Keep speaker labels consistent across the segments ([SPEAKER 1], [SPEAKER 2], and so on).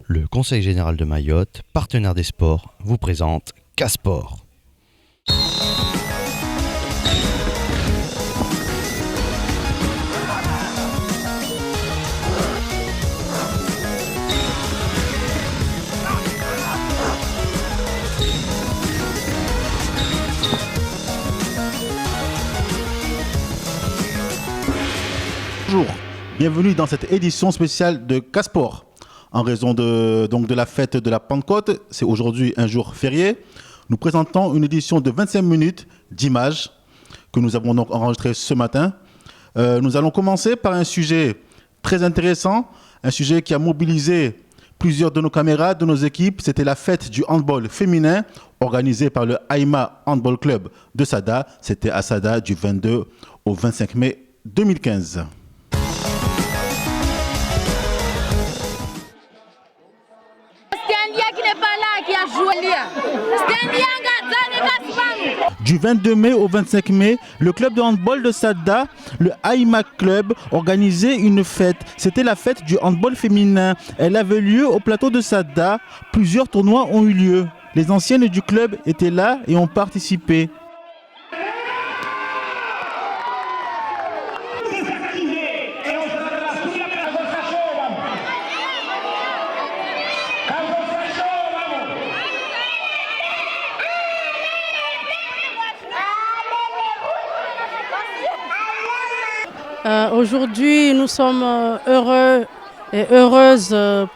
[SPEAKER 1] Le Conseil général de Mayotte, partenaire des sports, vous présente K-Sport.
[SPEAKER 2] Bonjour, bienvenue dans cette édition spéciale de K-Sport. En raison de la fête de la Pentecôte, c'est aujourd'hui un jour férié. Nous présentons une édition de 25 minutes d'images que nous avons donc enregistrée ce matin. Nous allons commencer par un sujet très intéressant, un sujet qui a mobilisé plusieurs de nos camarades, de nos équipes. C'était la fête du handball féminin organisée par le Aïma Handball Club de Sada. C'était à Sada du 22 au 25 mai 2015. Du 22 mai au 25 mai, le club de handball de Sada, le Aïma Club, organisait une fête. C'était la fête du handball féminin. Elle avait lieu au plateau de Sada. Plusieurs tournois ont eu lieu. Les anciennes du club étaient là et ont participé.
[SPEAKER 3] Aujourd'hui, nous sommes heureux et heureuses de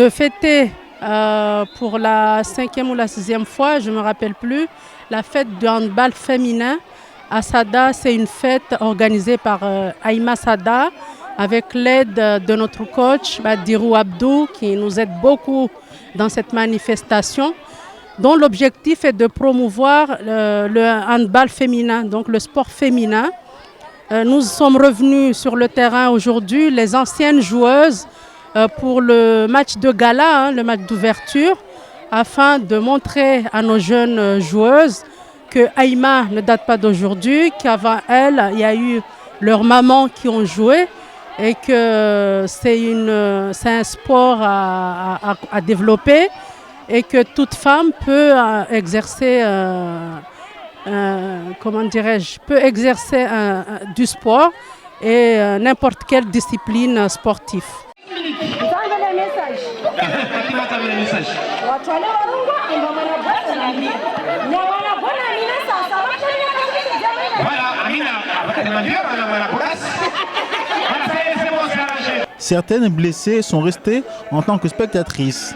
[SPEAKER 3] fêter pour la 5e ou la 6e fois, je ne me rappelle plus, la fête du handball féminin. À Sada, c'est une fête organisée par Aïma Sada avec l'aide de notre coach Badirou Abdou qui nous aide beaucoup dans cette manifestation, dont l'objectif est de promouvoir le handball féminin, donc le sport féminin. Nous sommes revenus sur le terrain aujourd'hui, les anciennes joueuses, pour le match de gala, le match d'ouverture, afin de montrer à nos jeunes joueuses que Aïma ne date pas d'aujourd'hui, qu'avant elle, il y a eu leurs mamans qui ont joué et que c'est un sport à développer et que toute femme peut exercer du sport et n'importe quelle discipline sportive.
[SPEAKER 2] Certaines blessées sont restées en tant que spectatrices.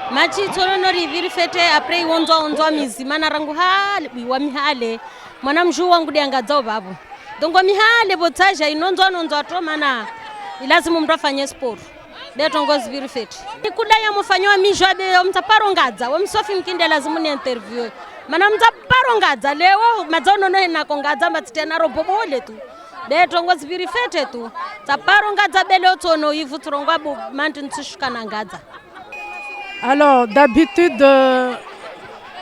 [SPEAKER 4] Machi tsono riviri fete apre onzwa mizi mana rangu hali wa mihale mwana mjuu wangu diangadzao babu dongo mihale botsaja inonzwa to mana lazima mtu afanye sport betongo ziviri fete ikudaya mufanywa mijwabe mtaparongadza wamsofi mkinde lazima ni interview mana mtaparongadza leo madzono no nakongadza mbatitena robobole tu betongo ziviri fete tu taparongadza bele otsono ivu turongwa bu mantu ntsushukana ngadza.
[SPEAKER 3] Alors d'habitude,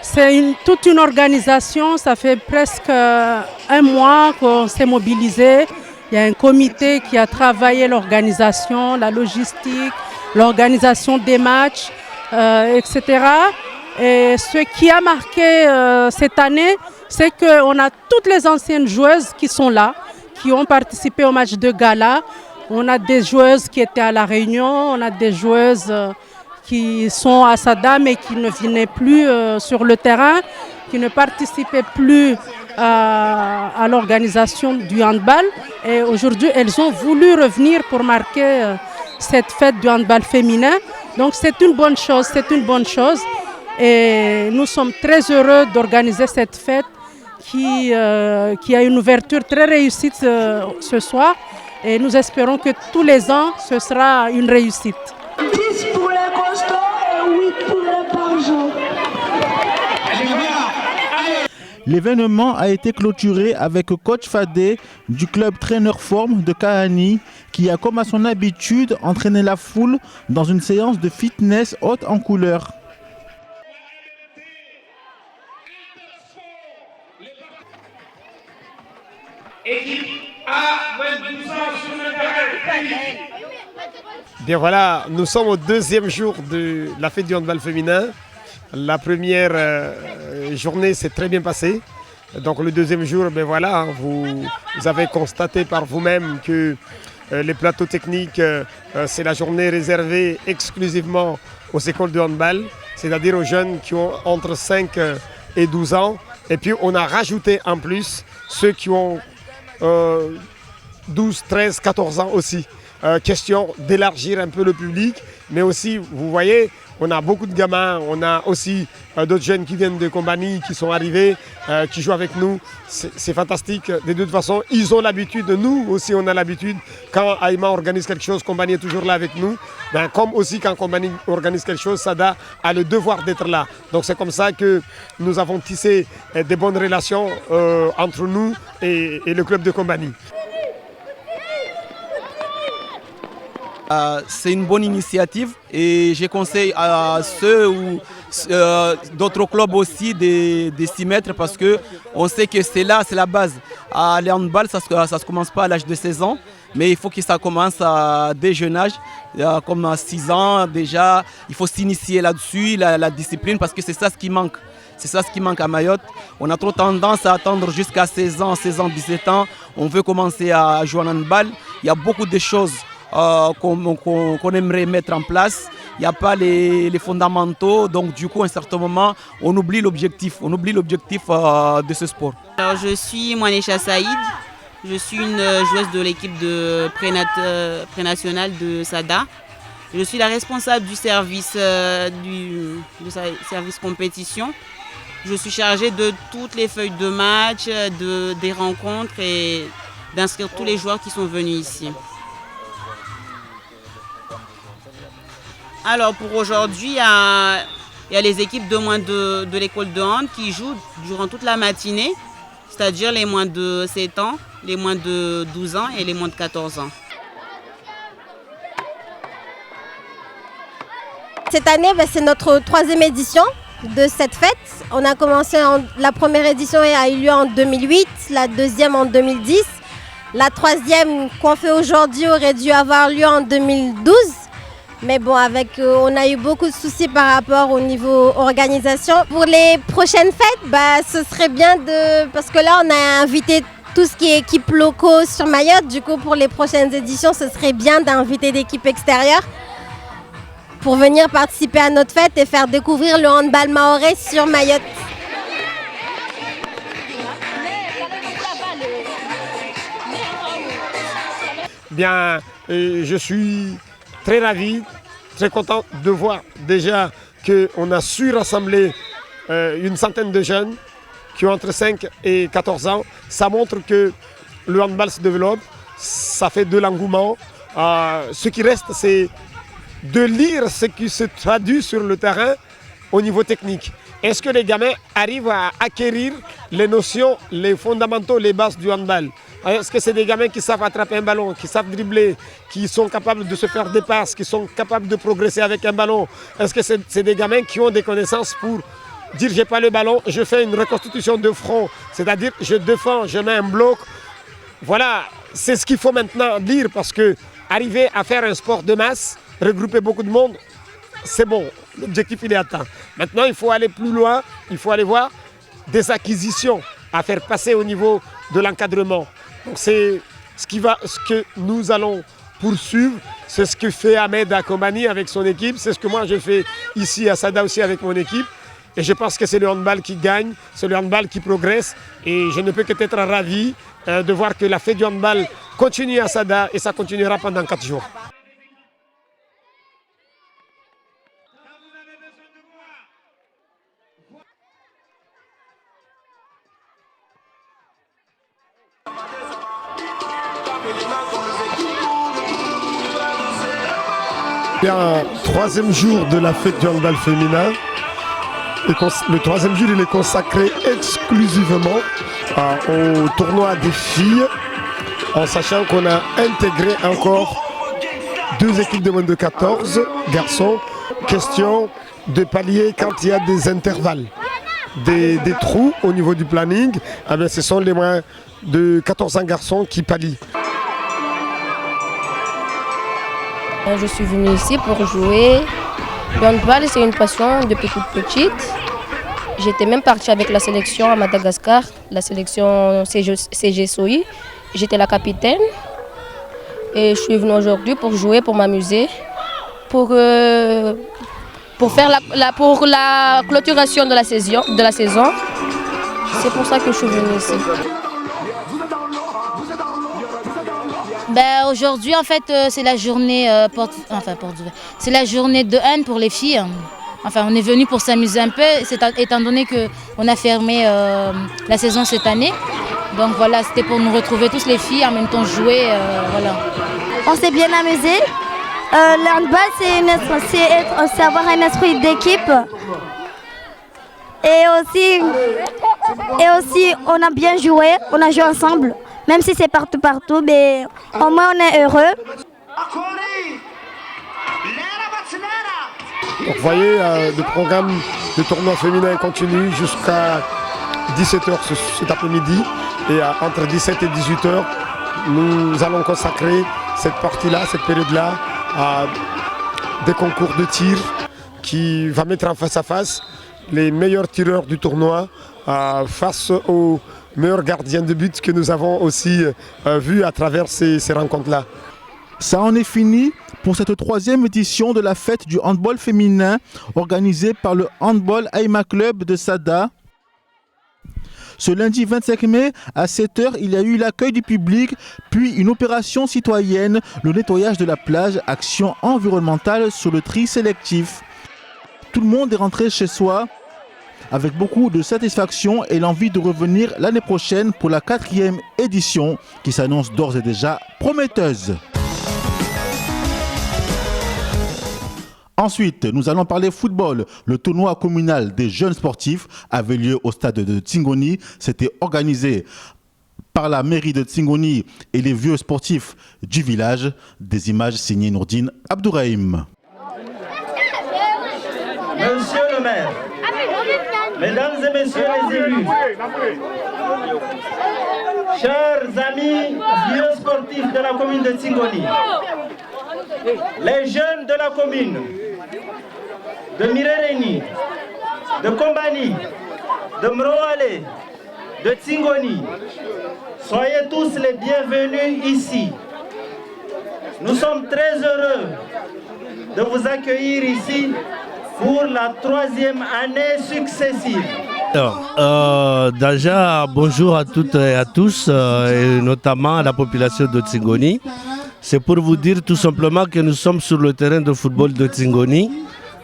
[SPEAKER 3] c'est toute une organisation, ça fait presque un mois qu'on s'est mobilisé. Il y a un comité qui a travaillé l'organisation, la logistique, l'organisation des matchs, etc. Et ce qui a marqué cette année, c'est qu'on a toutes les anciennes joueuses qui sont là, qui ont participé au match de gala. On a des joueuses qui étaient à La Réunion, on a des joueuses qui sont à Sada mais qui ne venaient plus sur le terrain, qui ne participaient plus à l'organisation du handball. Et aujourd'hui, elles ont voulu revenir pour marquer cette fête du handball féminin. Donc c'est une bonne chose, Et nous sommes très heureux d'organiser cette fête qui a une ouverture très réussie ce soir. Et nous espérons que tous les ans, ce sera une réussite.
[SPEAKER 5] 10 pour les costauds et 8 pour les barjots.
[SPEAKER 2] L'événement a été clôturé avec coach Fadé du club Trainer Form de Kahani qui a comme à son habitude entraîné la foule dans une séance de fitness haute en couleur.
[SPEAKER 6] Équipe A, 22 ans sur le terrain.
[SPEAKER 7] Bien voilà, nous sommes au deuxième jour de la fête du handball féminin. La première journée s'est très bien passée. Donc le deuxième jour, ben voilà, vous avez constaté par vous-même que les plateaux techniques, c'est la journée réservée exclusivement aux écoles de handball, c'est-à-dire aux jeunes qui ont entre 5 et 12 ans. Et puis on a rajouté en plus ceux qui ont 12, 13, 14 ans aussi. Question d'élargir un peu le public, mais aussi, vous voyez, on a beaucoup de gamins, on a aussi d'autres jeunes qui viennent de Combani, qui sont arrivés, qui jouent avec nous. C'est fantastique. De toute façon, ils ont l'habitude, nous aussi on a l'habitude. Quand Aïma organise quelque chose, Combani est toujours là avec nous. Ben, comme aussi quand Combani organise quelque chose, Sada a le devoir d'être là. Donc c'est comme ça que nous avons tissé des bonnes relations entre nous et le club de Combani.
[SPEAKER 8] C'est une bonne initiative et je conseille à ceux ou d'autres clubs aussi de s'y mettre parce qu'on sait que c'est là, c'est la base. Le handball, ça ne commence pas à l'âge de 16 ans, mais il faut que ça commence à dès jeune âge, comme à 6 ans déjà. Il faut s'initier là-dessus, la discipline, parce que c'est ça ce qui manque. C'est ça ce qui manque à Mayotte. On a trop tendance à attendre jusqu'à 16 ans, 17 ans. On veut commencer à jouer en handball. Il y a beaucoup de choses qu'on aimerait mettre en place. Il n'y a pas les fondamentaux, donc du coup à un certain moment on oublie l'objectif de ce sport.
[SPEAKER 9] Alors, je suis Mouanesha Saïd, je suis une joueuse de l'équipe de pré-nationale de Sada. Je suis la responsable du service, service compétition. Je suis chargée de toutes les feuilles de match, des rencontres et d'inscrire tous les joueurs qui sont venus ici. Alors pour aujourd'hui, il y a les équipes de moins de l'école de hand qui jouent durant toute la matinée, c'est-à-dire les moins de 7 ans, les moins de 12 ans et les moins de 14 ans.
[SPEAKER 10] Cette année, c'est notre 3e édition de cette fête. On a commencé, la première édition a eu lieu en 2008, la deuxième en 2010. La troisième qu'on fait aujourd'hui aurait dû avoir lieu en 2012. Mais bon, on a eu beaucoup de soucis par rapport au niveau organisation. Pour les prochaines fêtes, ce serait bien parce que là, on a invité tout ce qui est équipes locaux sur Mayotte. Du coup, pour les prochaines éditions, ce serait bien d'inviter d'équipes extérieures pour venir participer à notre fête et faire découvrir le handball mahorais sur Mayotte.
[SPEAKER 7] Bien, je suis très ravi, très content de voir déjà qu'on a su rassembler une centaine de jeunes qui ont entre 5 et 14 ans. Ça montre que le handball se développe, ça fait de l'engouement. Ce qui reste, c'est de lire ce qui se traduit sur le terrain au niveau technique. Est-ce que les gamins arrivent à acquérir les notions, les fondamentaux, les bases du handball? Est-ce que c'est des gamins qui savent attraper un ballon, qui savent dribbler, qui sont capables de se faire des passes, qui sont capables de progresser avec un ballon? Est-ce que c'est des gamins qui ont des connaissances pour dire j'ai pas le ballon, je fais une reconstitution de front, c'est-à-dire je défends, je mets un bloc? Voilà, c'est ce qu'il faut maintenant dire parce que arriver à faire un sport de masse, regrouper beaucoup de monde, c'est bon, l'objectif il est atteint. Maintenant il faut aller plus loin, il faut aller voir des acquisitions à faire passer au niveau de l'encadrement. Donc c'est ce que nous allons poursuivre, c'est ce que fait Ahmed à Combani avec son équipe, c'est ce que moi je fais ici à Sada aussi avec mon équipe. Et je pense que c'est le handball qui gagne, c'est le handball qui progresse. Et je ne peux qu'être ravi de voir que la fête du handball continue à Sada et ça continuera pendant 4 jours.
[SPEAKER 5] Comme les
[SPEAKER 7] Bien, troisième jour de la fête du handball féminin. Le troisième jour, il est consacré exclusivement au tournoi des filles, en sachant qu'on a intégré encore 2 équipes de moins de 14 garçons. Question de pallier quand il y a des intervalles, des trous au niveau du planning. Eh bien, ce sont les moins de 14 ans garçons qui pallient.
[SPEAKER 11] Je suis venue ici pour jouer. Le handball, c'est une passion depuis toute petite. J'étais même partie avec la sélection à Madagascar, la sélection CGSOI. J'étais la capitaine. Et je suis venue aujourd'hui pour jouer, pour m'amuser, pour faire la clôturation de la saison. C'est pour ça que je suis venue ici.
[SPEAKER 12] Aujourd'hui, en fait, c'est la journée c'est la journée de hand pour les filles. Enfin, on est venu pour s'amuser un peu, étant donné qu'on a fermé la saison cette année. Donc voilà, c'était pour nous retrouver tous les filles, en même temps jouer, voilà.
[SPEAKER 13] On s'est bien amusé. Le handball, c'est avoir un esprit d'équipe. Et aussi, on a bien joué, on a joué ensemble. Même si c'est partout, mais au moins on est heureux.
[SPEAKER 7] Donc, vous voyez, le programme de tournoi féminin continue jusqu'à 17h cet après-midi. Et entre 17 et 18h, nous allons consacrer cette partie-là, cette période-là, à des concours de tir qui va mettre en face à face les meilleurs tireurs du tournoi face aux meilleurs gardiens de but que nous avons aussi vus à travers ces rencontres-là.
[SPEAKER 2] Ça en est fini pour cette 3e édition de la fête du handball féminin organisée par le Handball Aïma Club de Sada. Ce lundi 25 mai, à 7h, il y a eu l'accueil du public, puis une opération citoyenne, le nettoyage de la plage, action environnementale sur le tri sélectif. Tout le monde est rentré chez soi avec beaucoup de satisfaction et l'envie de revenir l'année prochaine pour la 4e édition qui s'annonce d'ores et déjà prometteuse. Ensuite, nous allons parler football. Le tournoi communal des jeunes sportifs avait lieu au stade de Tsingoni. C'était organisé par la mairie de Tsingoni et les vieux sportifs du village. Des images signées Nourdine Abdourahim.
[SPEAKER 14] Monsieur le maire, mesdames et messieurs les élus, chers amis vieux sportifs de la commune de Tsingoni, les jeunes de la commune, de Mirereni, de Kombani, de Mroale, de Tsingoni, soyez tous les bienvenus ici. Nous sommes très heureux de vous accueillir ici pour la 3e année successive.
[SPEAKER 15] Alors, déjà, bonjour à toutes et à tous, et notamment à la population de Tsingoni. C'est pour vous dire tout simplement que nous sommes sur le terrain de football de Tsingoni.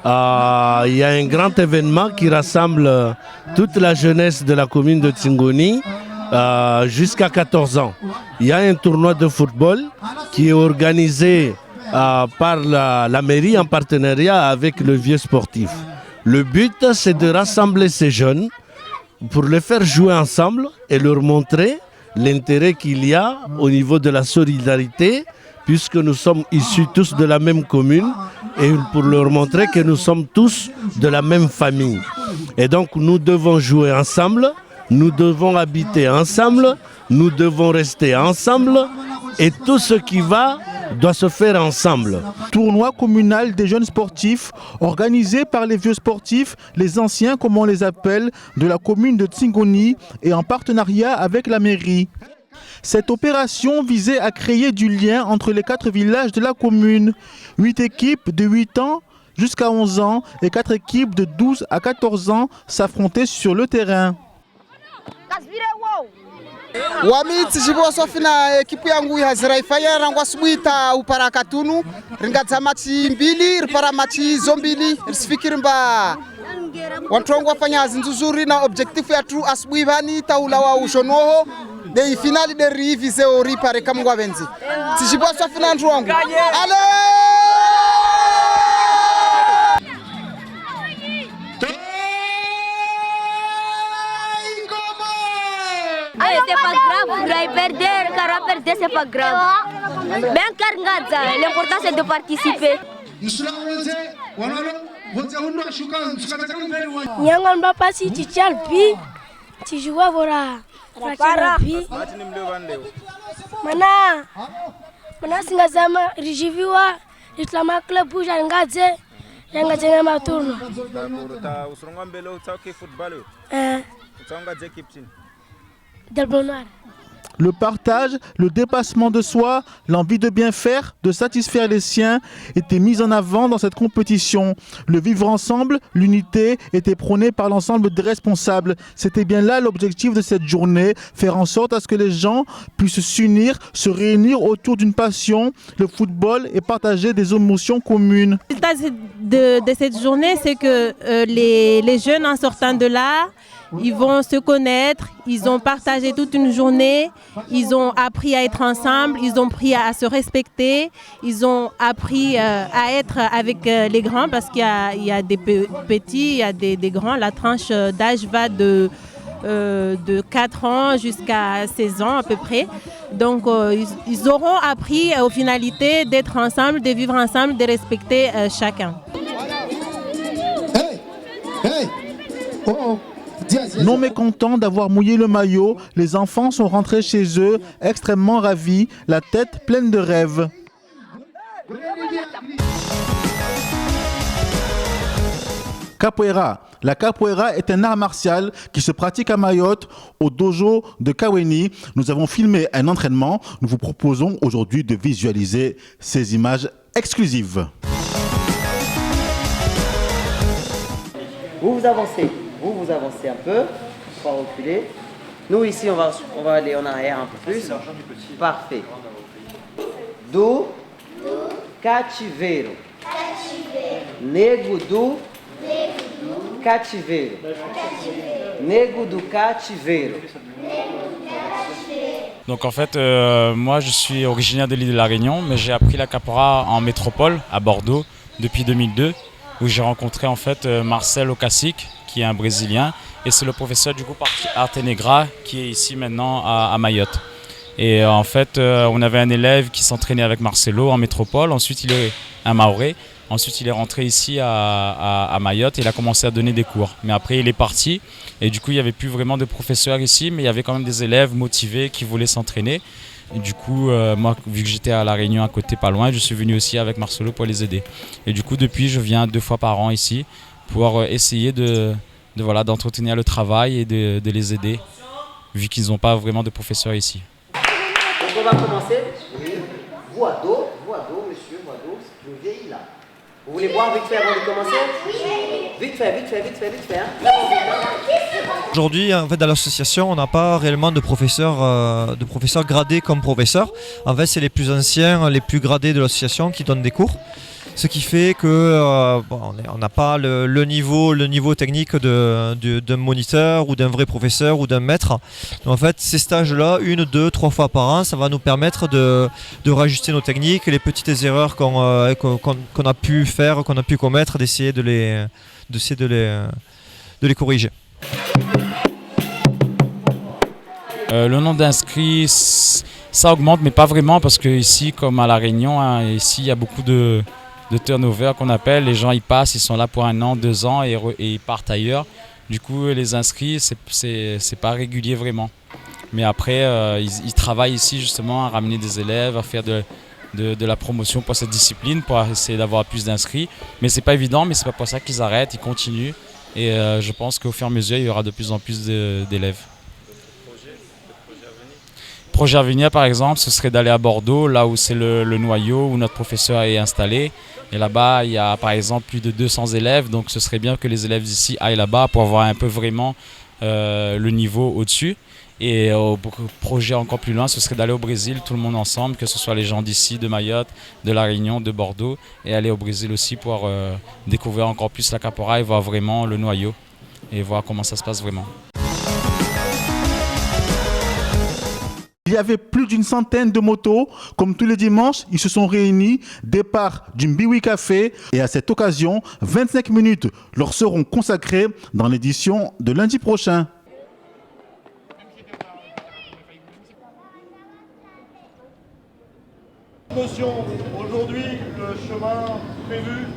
[SPEAKER 15] Il y a un grand événement qui rassemble toute la jeunesse de la commune de Tsingoni jusqu'à 14 ans. Il y a un tournoi de football qui est organisé par la mairie en partenariat avec le vieux sportif. Le but, c'est de rassembler ces jeunes pour les faire jouer ensemble et leur montrer l'intérêt qu'il y a au niveau de la solidarité, puisque nous sommes issus tous de la même commune, et pour leur montrer que nous sommes tous de la même famille. Et donc nous devons jouer ensemble, nous devons habiter ensemble, nous devons rester ensemble, et tout ce qui va doit se faire ensemble.
[SPEAKER 2] Tournoi communal des jeunes sportifs organisé par les vieux sportifs, les anciens comme on les appelle, de la commune de Tsingoni et en partenariat avec la mairie. Cette opération visait à créer du lien entre les 4 villages de la commune. 8 équipes de 8 ans jusqu'à 11 ans et 4 équipes de 12 à 14 ans s'affrontaient sur le terrain.
[SPEAKER 16] Wami tsijibo sofina ekipu yangu haziraifanya rangwa subuita uparakatunu ringadza machi mbili ripara machi zombili risifikiri mba wantrongo wafanya zinzuzuri na objective ya tru asubui vani taula wa ushonoho de finali de rivize ori pare kamngwa benzi tsijibo sofina ndrongo ale
[SPEAKER 13] Perdre, c'est pas grave. L'important c'est de participer.
[SPEAKER 17] Nyangan Bapa si Tichalpi, Tijua Vora, Racharapi. Mana Singazama, Rijiviwa, Islama Club Bujangadze, Yangaze Maturno. Del Bonar.
[SPEAKER 2] Le partage, le dépassement de soi, l'envie de bien faire, de satisfaire les siens étaient mis en avant dans cette compétition. Le vivre ensemble, l'unité était prônée par l'ensemble des responsables. C'était bien là l'objectif de cette journée, faire en sorte à ce que les gens puissent s'unir, se réunir autour d'une passion, le football, et partager des émotions communes.
[SPEAKER 18] Le résultat de cette journée, c'est que les jeunes en sortant de là, ils vont se connaître, ils ont partagé toute une journée, ils ont appris à être ensemble, ils ont appris à se respecter, ils ont appris à être avec les grands parce qu'il y a des petits, il y a des grands. La tranche d'âge va de 4 ans jusqu'à 16 ans à peu près. Donc ils auront appris aux finalités d'être ensemble, de vivre ensemble, de respecter chacun.
[SPEAKER 2] Non mécontents d'avoir mouillé le maillot, les enfants sont rentrés chez eux, extrêmement ravis, la tête pleine de rêves. Capoeira. La capoeira est un art martial qui se pratique à Mayotte, au dojo de Kaweni. Nous avons filmé un entraînement. Nous vous proposons aujourd'hui de visualiser ces images exclusives.
[SPEAKER 19] Vous avancez un peu, on va reculer. Nous ici, on va aller en arrière un peu plus. Parfait. Do cativeiro. Nego do cativeiro. Nego do cativeiro.
[SPEAKER 20] Donc en fait, moi je suis originaire de l'île de la Réunion, mais j'ai appris la capoeira en métropole, à Bordeaux, depuis 2002, où j'ai rencontré en fait Marcel Ocasic, qui est un Brésilien, et c'est le professeur du groupe Arte Negra qui est ici maintenant à Mayotte. Et en fait, on avait un élève qui s'entraînait avec Marcelo en métropole, ensuite il est un Maoré, ensuite il est rentré ici à Mayotte et il a commencé à donner des cours. Mais après il est parti et du coup il n'y avait plus vraiment de professeurs ici, mais il y avait quand même des élèves motivés qui voulaient s'entraîner. Et du coup, moi, vu que j'étais à La Réunion à côté, pas loin, je suis venu aussi avec Marcelo pour les aider. Et du coup, depuis, je viens 2 fois par an ici pour essayer d'entretenir le travail et de les aider, vu qu'ils n'ont pas vraiment de professeurs ici.
[SPEAKER 19] Donc on va commencer. Vous à dos, monsieur, vous à dos, le vieilli là. Vous voulez boire vite fait avant de commencer? Vite fait. Hein.
[SPEAKER 21] Aujourd'hui, en fait, dans l'association, on n'a pas réellement de professeurs gradés comme professeurs. En fait, c'est les plus anciens, les plus gradés de l'association qui donnent des cours. Ce qui fait que on n'a pas le niveau technique d'un moniteur ou d'un vrai professeur ou d'un maître. Donc en fait, ces stages-là, 1, 2, 3 fois par an, ça va nous permettre de rajuster nos techniques, les petites erreurs qu'on a pu faire, qu'on a pu commettre, d'essayer de les corriger.
[SPEAKER 20] Le nombre d'inscrits, ça augmente, mais pas vraiment, parce que ici, comme à La Réunion, ici il y a beaucoup de turnover qu'on appelle. Les gens ils passent, ils sont là pour 1 an, 2 ans et ils partent ailleurs. Du coup les inscrits c'est pas régulier vraiment. Mais après ils travaillent ici justement à ramener des élèves, à faire de la promotion pour cette discipline, pour essayer d'avoir plus d'inscrits. Mais c'est pas évident, mais c'est pas pour ça qu'ils arrêtent, ils continuent. Et je pense qu'au fur et à mesure il y aura de plus en plus d'élèves. Projet à venir par exemple, ce serait d'aller à Bordeaux, là où c'est le noyau, où notre professeur est installé. Et là-bas, il y a par exemple plus de 200 élèves, donc ce serait bien que les élèves d'ici aillent là-bas pour voir un peu vraiment le niveau au-dessus. Et au projet encore plus loin, ce serait d'aller au Brésil, tout le monde ensemble, que ce soit les gens d'ici, de Mayotte, de La Réunion, de Bordeaux, et aller au Brésil aussi pour découvrir encore plus la capoeira et voir vraiment le noyau, et voir comment ça se passe vraiment.
[SPEAKER 2] Il y avait plus d'une centaine de motos. Comme tous les dimanches, ils se sont réunis. Départ du Mbiwi Café. Et à cette occasion, 25 minutes leur seront consacrées dans l'édition de lundi prochain.
[SPEAKER 1] Notion, aujourd'hui, le chemin prévu,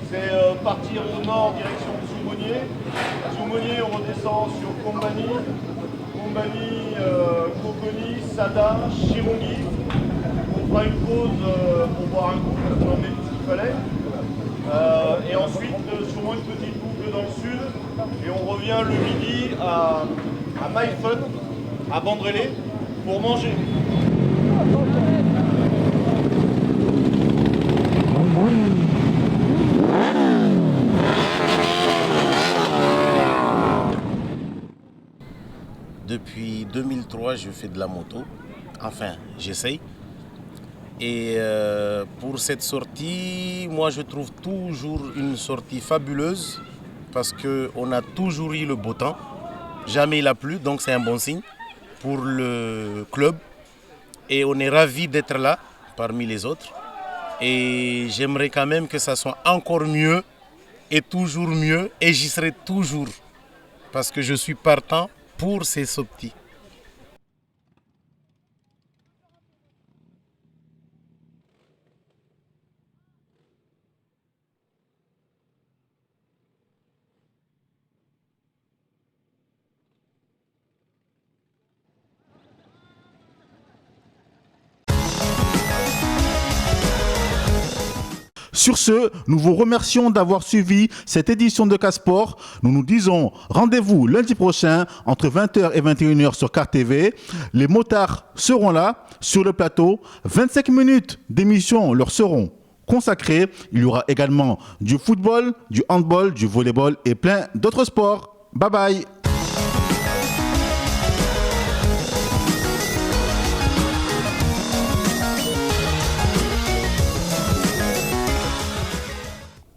[SPEAKER 1] c'est partir au nord, direction Zoumonier. Zoumonier, on redescend sur Kombani, Kokoni, Sada, Chirongi. On fera une pause pour boire un coup, on a emmené tout ce qu'il fallait. Et ensuite, sûrement une petite boucle dans le sud. Et on revient le midi à Maïfun, à Bandrélé, pour manger.
[SPEAKER 22] Depuis 2003, je fais de la moto. Enfin, j'essaye. Et pour cette sortie, moi je trouve toujours une sortie fabuleuse parce qu'on a toujours eu le beau temps. Jamais il a plu, donc c'est un bon signe pour le club. Et on est ravis d'être là parmi les autres. Et j'aimerais quand même que ça soit encore mieux et toujours mieux. Et j'y serai toujours parce que je suis partant pour ces sorties.
[SPEAKER 2] Sur ce, nous vous remercions d'avoir suivi cette édition de Casport. Nous nous disons rendez-vous lundi prochain entre 20h et 21h sur CAR TV. Les motards seront là sur le plateau. 25 minutes d'émission leur seront consacrées. Il y aura également du football, du handball, du volleyball et plein d'autres sports. Bye bye.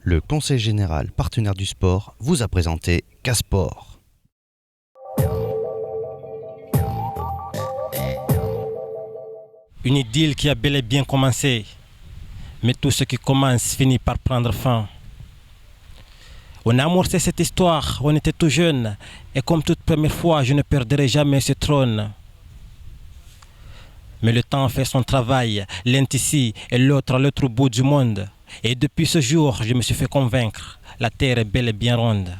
[SPEAKER 23] Le Conseil général partenaire du sport vous a présenté Casport.
[SPEAKER 24] Une idylle qui a bel et bien commencé, mais tout ce qui commence finit par prendre fin. On a amorcé cette histoire, on était tout jeune, et comme toute première fois, je ne perdrai jamais ce trône. Mais le temps fait son travail, l'un ici et l'autre à l'autre bout du monde. Et depuis ce jour, je me suis fait convaincre, la terre est bel et bien ronde.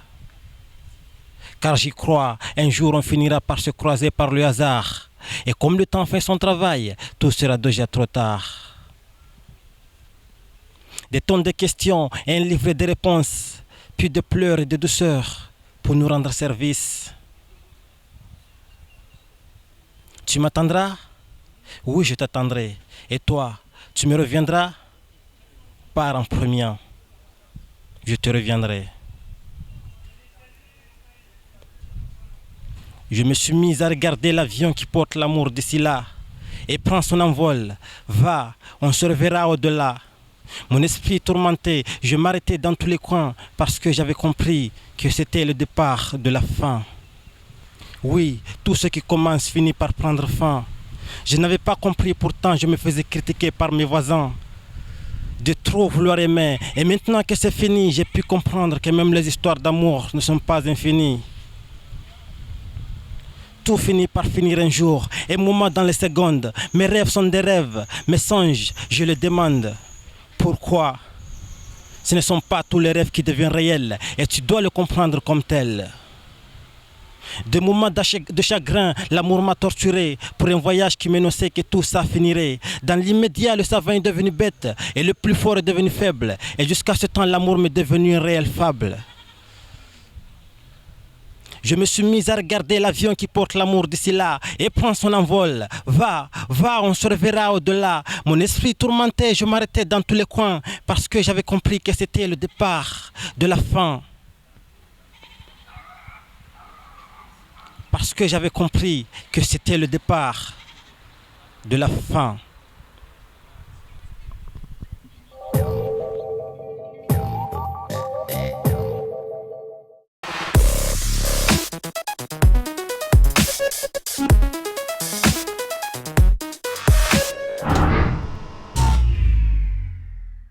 [SPEAKER 24] Car j'y crois, un jour on finira par se croiser par le hasard. Et comme le temps fait son travail, tout sera déjà trop tard. Des tonnes de questions et un livret de réponses, puis de pleurs et de douceurs pour nous rendre service. Tu m'attendras? Oui, je t'attendrai. Et toi, tu me reviendras? Pars en premier, je te reviendrai. Je me suis mis à regarder l'avion qui porte l'amour d'ici là et prend son envol. Va, on se reverra au-delà. Mon esprit tourmenté, je m'arrêtais dans tous les coins parce que j'avais compris que c'était le départ de la fin. Oui, tout ce qui commence finit par prendre fin. Je n'avais pas compris, pourtant je me faisais critiquer par mes voisins de trop vouloir aimer. Et maintenant que c'est fini, j'ai pu comprendre que même les histoires d'amour ne sont pas infinies. Tout finit par finir un jour, un moment dans les secondes. Mes rêves sont des rêves, mes songes, je le demande. Pourquoi? Ce ne sont pas tous les rêves qui deviennent réels, et tu dois le comprendre comme tel. Des moments de chagrin, l'amour m'a torturé pour un voyage qui m'annonçait que tout ça finirait. Dans l'immédiat, le savant est devenu bête et le plus fort est devenu faible. Et jusqu'à ce temps, l'amour m'est devenu une réelle fable. Je me suis mis à regarder l'avion qui porte l'amour d'ici là et prend son envol. Va, va, on se reverra au-delà. Mon esprit tourmenté, je m'arrêtais dans tous les coins parce que j'avais compris que c'était le départ de la fin. Parce que j'avais compris que c'était le départ de la fin.